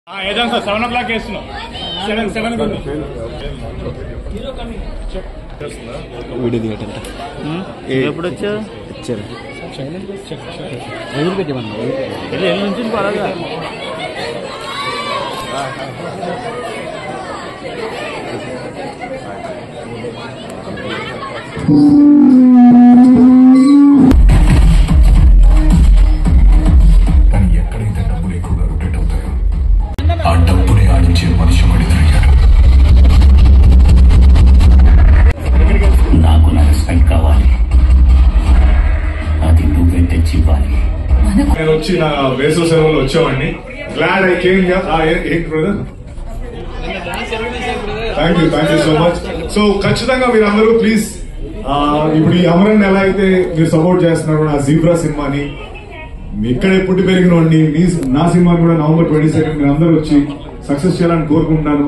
ఏదో sir 7 o'clock వేస్తున్నాం. 7 video దిగటంట ఎప్పుడు వచ్చావు? వచ్చారు ఎదురు పెట్టమన్నా ఎల్లు నుంచి పడగా నేను వచ్చి నా వేసవ సెలవులు వచ్చామండి. Glad I came. ఏంటి brother, thank you so much. So ఖచ్చితంగా మీరు అందరూ ప్లీజ్ ఇప్పుడు ఈ అమరన్ ఎలా అయితే మీరు సపోర్ట్ చేస్తున్నారు నా జీబ్రా సినిమాని, ఇక్కడే పుట్టి పెరిగిన వాడిని, నా సినిమాని కూడా November 22 మీరు అందరూ వచ్చి సక్సెస్ చేయాలని కోరుకుంటున్నాను.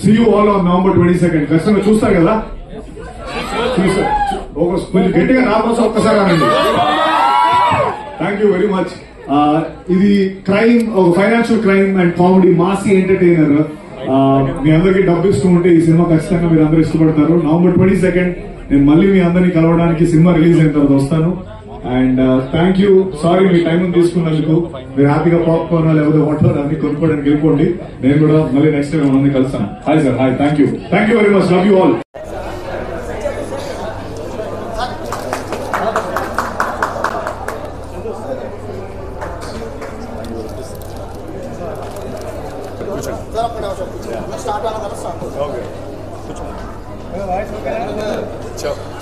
See you all on November 22. ఖచ్చితంగా చూస్తారు కదా, కొంచెం గట్టిగా నా కోసం ఒక్కసారి అనండి. Thank you very much. ఇది క్రైమ్, ఒక financial crime and comedy massy entertainer. మీ అందరికీ డబ్బు ఇస్తూ ఉంటే ఈ సినిమా ఖచ్చితంగా మీరు అందరూ ఇష్టపడతారు. November 22 నేను మళ్ళీ మీ అందరినీ కలవడానికి సినిమా రిలీజ్ అయిన తర్వాత వస్తాను. And thank you, sorry me time తీసుకున్నందుకు. మీరు హ్యాపీగా పాప్కార్న్ లేకపోతే వాటర్ అన్ని కొనుక్కోవడానికి వెళ్ళిపోండి. నేను కూడా మళ్ళీ నెక్స్ట్ టైం అందరినీ కలుస్తాను. Hi sir, hi, thank you very much, love you all.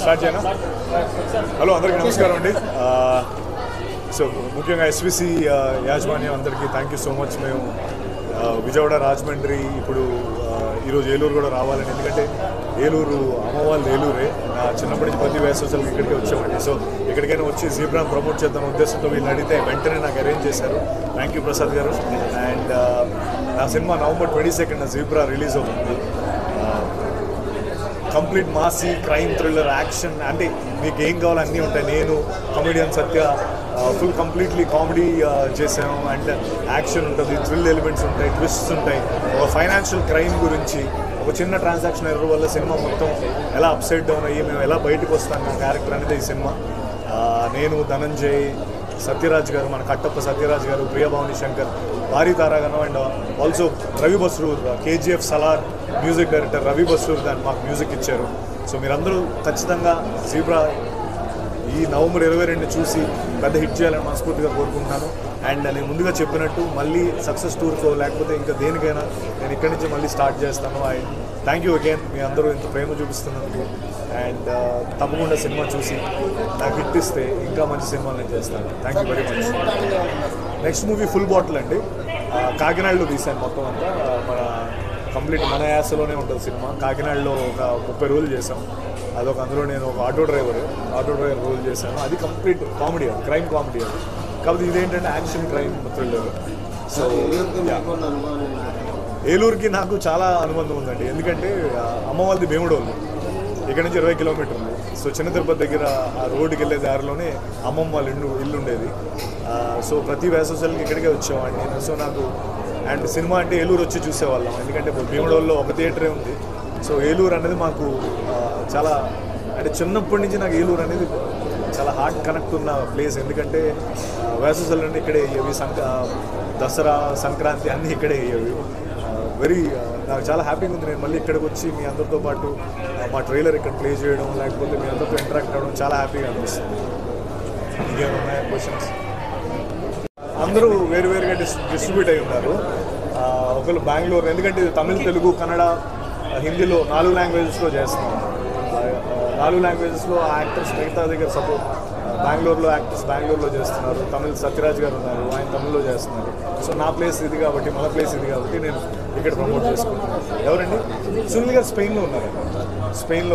Start చేయనా? హలో, అందరికీ నమస్కారం అండి. సో ముఖ్యంగా ఎస్విసి యాజమాన్యం అందరికీ థ్యాంక్ యూ సో మచ్. మేము విజయవాడ, రాజమండ్రి, ఇప్పుడు ఈరోజు ఏలూరు కూడా రావాలని, ఎందుకంటే ఏలూరు అమ్మవాళ్ళు ఏలూరే. నా చిన్నప్పటి నుంచి ప్రతి వేసవికి ఇక్కడికి వచ్చామండి. సో ఎక్కడికైనా వచ్చి జీబ్రా ప్రమోట్ చేద్దాం ఉద్దేశంతో వీళ్ళు అడిగితే వెంటనే నాకు అరేంజ్ చేశారు. థ్యాంక్ యూ ప్రసాద్ గారు. అండ్ నా సినిమా November 22 జీబ్రా రిలీజ్ అవుతుంది. Complete Masih crime thriller action, అంటే మీకు ఏం కావాలో అన్నీ ఉంటాయి. నేను కమెడియన్ సత్య ఫుల్ కంప్లీట్లీ కామెడీ చేసాము. అండ్ యాక్షన్ ఉంటుంది, థ్రిల్ ఎలిమెంట్స్ ఉంటాయి, ట్విస్ట్స్ ఉంటాయి. ఒక ఫైనాన్షియల్ క్రైమ్ గురించి, ఒక చిన్న ట్రాన్సాక్షన్ ఎర్రర్ వల్ల సినిమా మొత్తం ఎలా అప్సైడ్ డౌన్ అయ్యి మేము ఎలా బయటకు వస్తాం నా క్యారెక్టర్ అనేది ఈ సినిమా. నేను, ధనంజయ్, సత్యరాజ్ గారు, మన కట్టప్ప సత్యరాజ్ గారు, ప్రియభావని శంకర్, భారీ తారాగణం, and also Ravi Basrur, KGF Salaar music director Ravi Basrur దాన్ని మాకు మ్యూజిక్ ఇచ్చారు. సో మీరందరూ ఖచ్చితంగా జీబ్రా ఈ November 22 చూసి పెద్ద హిట్ చేయాలని మనస్ఫూర్తిగా కోరుకుంటున్నాను. అండ్ నేను ముందుగా చెప్పినట్టు మళ్ళీ సక్సెస్ టూర్కో లేకపోతే ఇంకా దేనికైనా నేను ఇక్కడి నుంచి మళ్ళీ స్టార్ట్ చేస్తాను. థ్యాంక్ యూ అగైన్, మీ అందరూ ఇంత ప్రేమ చూపిస్తున్నందుకు. అండ్ తప్పకుండా సినిమా చూసి నాకు హిట్ ఇస్తే ఇంకా మంచి సినిమాలు నేను చేస్తాను. Thank you very much. Next movie full bottle అండి. కాకినాడలో తీశాను మొత్తం అంతా. మన కంప్లీట్ మన యాసలోనే ఉంటుంది సినిమా. కాకినాడలో ఒక 30 రోజులు చేశాం. అందులో నేను ఒక ఆటో డ్రైవర్ రోల్ చేశాను. అది కంప్లీట్ కామెడీ, అది క్రైమ్ కామెడీ. అది కాబట్టి ఇదేంటంటే యాక్షన్ క్రైమ్ థ్రిల్లర్. సో ఏలూరుకి నాకు చాలా అనుబంధం ఉందండి, ఎందుకంటే అమ్మ వాళ్ళది భీముడోళ్ళు, ఇక్కడ నుంచి 20 కిలోమీటర్లు. సో చిన్న తిరుపతి దగ్గర ఆ రోడ్డుకి వెళ్ళే దారిలోనే అమ్మమ్మ వాళ్ళ ఇల్లు ఉండేది. సో ప్రతి వేసవికి ఇక్కడికే వచ్చేవాడిని నేను. సో నాకు అండ్ సినిమా అంటే ఏలూరు వచ్చి చూసేవాళ్ళం, ఎందుకంటే భీముడోల్లో ఒక థియేటరే ఉంది. సో ఏలూరు అనేది మాకు చాలా, అంటే చిన్నప్పటి నుంచి నాకు ఏలూరు అనేది చాలా హార్ట్ కనెక్ట్ ఉన్న ప్లేస్. ఎందుకంటే వేసవిలో ఇక్కడే అయ్యేవి, దసరా, సంక్రాంతి అన్నీ ఇక్కడే అయ్యేవి. నాకు చాలా హ్యాపీగా ఉంది. నేను మళ్ళీ ఇక్కడికి వచ్చి మీ అందరితో పాటు మా ట్రైలర్ ఇక్కడ ప్లే చేయడం, లేకపోతే మీ అందరితో ఇంటరాక్ట్ అవ్వడం చాలా హ్యాపీగా అనిపిస్తుంది. ఇంకేమున్నాయా క్వశ్చన్స్? అందరూ వేరువేరుగా డిస్ట్రిబ్యూట్ అయి ఉన్నారు. ఒకళ్ళు బెంగళూరు, ఎందుకంటే తమిళ్, తెలుగు, కన్నడ, హిందీలో 4 లాంగ్వేజెస్లో చేస్తున్నాం. 4 లాంగ్వేజెస్లో యాక్టర్స్ మిగతా దగ్గర సపోర్ట్. బెంగళూరులో యాక్టర్స్ బెంగళూరులో చేస్తున్నారు. తమిళ్ సత్యరాజ్ గారు ఉన్నారు, ఆయన తమిళ్లో చేస్తున్నారు. సో నా ప్లేస్ ఇది కాబట్టి, మన ప్లేస్ ఇది కాబట్టి నేను ఇక్కడ ప్రమోట్ చేసుకుంటున్నాను. ఎవరండి? సునీల్ గారు స్పెయిన్లో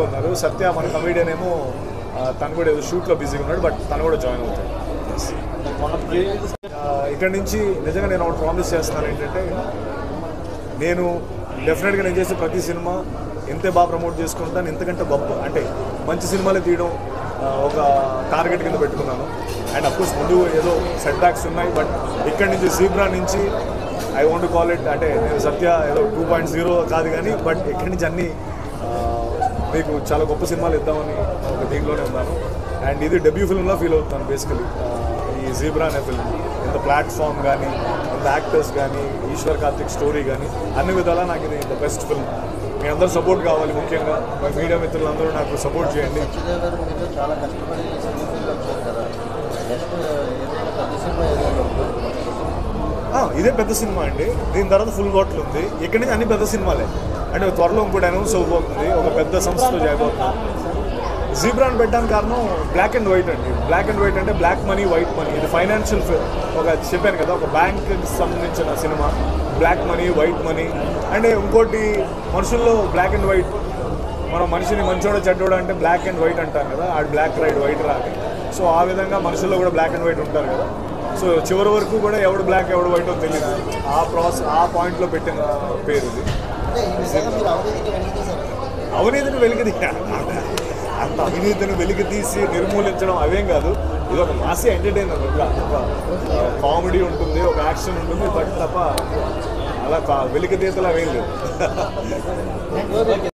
ఉన్నారు. సత్య మన కమెడియన్ ఏమో తను కూడా ఏదో షూట్లో బిజీగా ఉన్నాడు, బట్ తను కూడా జాయిన్ అవుతాడు. ఇక్కడ నుంచి నిజంగా నేను ఒకటి ప్రామిస్ చేస్తున్నాను ఏంటంటే, నేను డెఫినెట్గా నేను చేసే ప్రతి సినిమా ఎంతే బాగా ప్రమోట్ చేసుకుంటాను, ఎంతకంటే గొప్ప అంటే మంచి సినిమాలే తీయడం ఒక టార్గెట్ కింద పెట్టుకున్నాను. అండ్ అఫ్కోర్స్ ముందు ఏదో సెట్ బ్యాక్స్ ఉన్నాయి, బట్ ఇక్కడి నుంచి జీబ్రా నుంచి ఐ వాంట్ కాల్ ఇట్ అంటే నేను సత్య ఏదో 2.0 కాదు కానీ బట్ ఎక్కడి నుంచి అన్నీ మీకు చాలా గొప్ప సినిమాలు ఇద్దామని ఒక దీంట్లోనే ఉన్నాను. అండ్ ఇది డెబ్యూ ఫిల్మ్లో ఫీల్ అవుతాను బేసికలీ. ఈ జీబ్రా అనే ఫిల్మ్ ఇంత ప్లాట్ఫామ్ కానీ ఇంత యాక్టర్స్ కానీ ఈశ్వర్ కార్తిక్ స్టోరీ కానీ అన్ని విధాలా నాకు ఇది ద బెస్ట్ ఫిల్మ్. మీ అందరూ సపోర్ట్ కావాలి, ముఖ్యంగా మా మీడియా మిత్రులందరూ నాకు సపోర్ట్ చేయండి. ఇదే పెద్ద సినిమా అండి. దీని తర్వాత ఫుల్ బాటిల్ ఉంది. ఇక్కడి నుంచి అన్ని పెద్ద సినిమాలే. అంటే త్వరలో ఇంకోటి అనౌన్స్ అవ్వబోతుంది, ఒక పెద్ద సంస్థతో చేయబోతుంది. జీబ్రాన్ పెట్టడానికి కారణం బ్లాక్ అండ్ వైట్ అండి. బ్లాక్ అండ్ వైట్ అంటే బ్లాక్ మనీ వైట్ మనీ. ఇది ఫైనాన్షియల్ ఒక చెప్పాను కదా, ఒక బ్యాంక్కి సంబంధించిన సినిమా. బ్లాక్ మనీ వైట్ మనీ అంటే ఇంకోటి మనుషుల్లో బ్లాక్ అండ్ వైట్. మనం మనిషిని మంచోడ చెడ్డోడు అంటే బ్లాక్ అండ్ వైట్ అంటాం కదా, ఆ బ్లాక్ రైట్ వైట్ రాని. సో ఆ విధంగా మనుషుల్లో కూడా బ్లాక్ అండ్ వైట్ ఉంటారు కదా. సో చివరి వరకు కూడా ఎవడు బ్లాక్ ఎవడు వైట్ అని తెలియదు. ఆ పాయింట్లో పెట్టిన పేరు ఇది. అవినీతిని వెలికి అంత అవినీతిని వెలికి తీసి నిర్మూలించడం అవేం కాదు. ఇది ఒక మాసీ ఎంటర్టైనర్. ఒక కామెడీ ఉంటుంది, ఒక యాక్షన్ ఉంటుంది, బట్ తప్ప అలా వెలికి తీతలు అవేం లేదు.